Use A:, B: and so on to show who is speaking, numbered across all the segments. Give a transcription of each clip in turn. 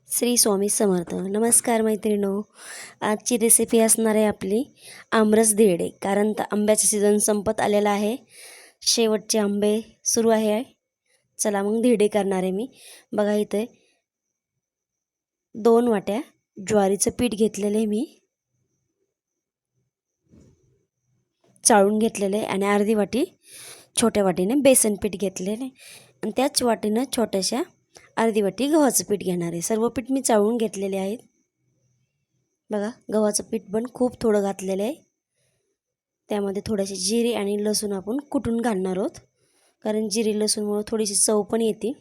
A: श्री स्वामी समर्थ. नमस्कार मैत्रिणो. आजची रेसिपी असणार आहे आपली आमरस धिरडे. कारण आंब्याचा सीझन संपत आलेला आहे, शेवटचे आंबे सुरू आहे. चला मग धिरडे करणार आहे मी. बघा इथे 2 वाट्या ज्वारीचं पीठ घेतलेलं आहे मी, चाळून घेतलेले, आणि अर्धी वाटी छोट्या वाटीने बेसन पीठ घेतलेले, आणि त्याच वाटीने छोट्याशा अर्धी वाटी गव्हाचं पीठ घेणार आहे. सर्व पीठ मी चाळून घेतलेले आहेत. बघा गव्हाचं पीठ पण खूप थोडं घातलेलं आहे. त्यामध्ये थोडेसे जिरे आणि लसूण आपण कुटून घालणार आहोत, कारण जिरे लसूणमुळे थोडीशी चव पण येते.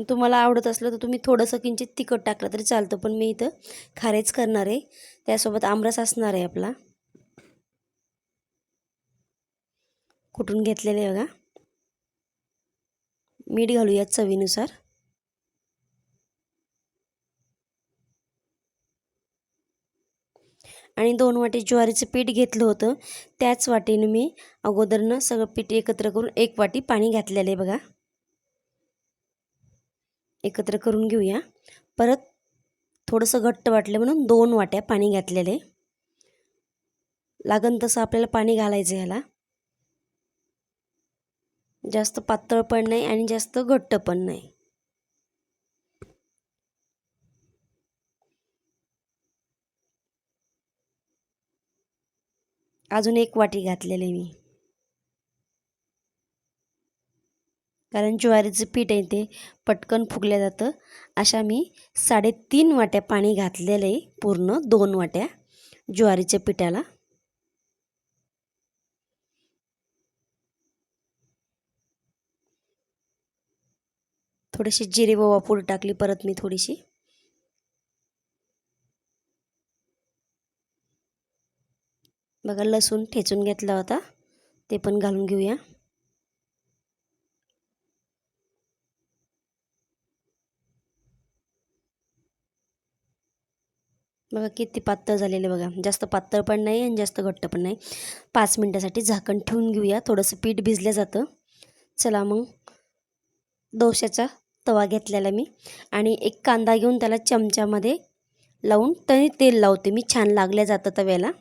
A: तुम्हाला आवडत असलं तर तुम्ही थोडंसं किंचित तिखट टाकलं तरी चालतं, पण मी इथं खारेच करणार आहे. त्यासोबत आमरस असणार आहे आपला. कुटून घेतलेले बघा. मीठ घालूया चवीनुसार. आणि 2 वाटी ज्वारीचं पीठ घेतलं होतं, त्याच वाटीने मी अगोदरनं सगळं पीठ एकत्र करून 1 वाटी पाणी घातलेलं आहे बघा. एकत्र करून घेऊया. परत थोडंसं घट्ट वाटलं म्हणून 2 वाट्या पाणी घातलेले. लागन तसं आपल्याला पाणी घालायचं ह्याला. जास्त पातळ पण नाही आणि जास्त घट्ट पण नाही. अजून 1 वाटी घातलेले मी, कारण ज्वारीचं पीठ आहे ते पटकन फुगलं जातं. अशा मी 3.5 वाट्या पाणी घातलेलं आहे, पूर्ण 2 वाट्या ज्वारीच्या पिठाला. थोडीशी जिरे ओवा पूड टाकली परत मी थोडीशी. बघा लसूण ठेचून घेतला होता, ते पण घालून घेऊया. बघा किती पातळ झालेले बघा. जास्त पातळ पण नाही आणि जास्त घट्ट पण नाही. 5 मिनिटासाठी झाकण ठेवून घेऊया. थोडंसं पीठ भिजलं जातं. चला मग डोश्याचा तवा घेतलेला मी, आणि एक कांदा घेऊन त्याला चमच्यामध्ये लावून तरी तेल लावते मी. छान लागल्या जातं तव्याला.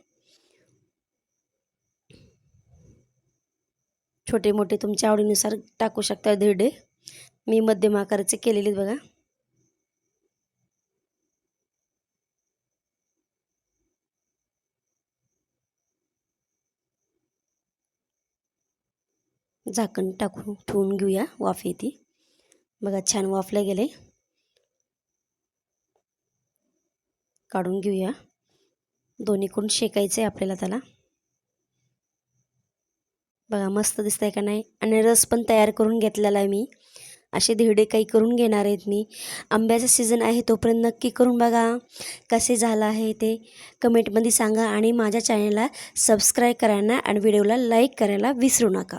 A: छोटे मोठे तुमच्या आवडीनुसार टाकू शकता धिरडे. मी मध्यम आकाराचे केलेले बघा. झाकण टाकून ठेवून घेऊया. वाफ येते बघा. छान वाफले गेले. काढून घेऊया. दोन्हीकडून शेकायचं आहे आपल्याला त्याला. बघा मस्त दिसतंय का नाही. आणि रस पण तयार करून घेतलेला आहे मी. असे धिरडे काही करून घेणार आहेत मी. आंब्याचा सीझन आहे तोपर्यंत नक्की करून बघा. कसे झालं आहे ते कमेंटमध्ये सांगा, आणि माझ्या चॅनलला सबस्क्राईब करायला आणि व्हिडिओला लाईक करायला विसरू नका.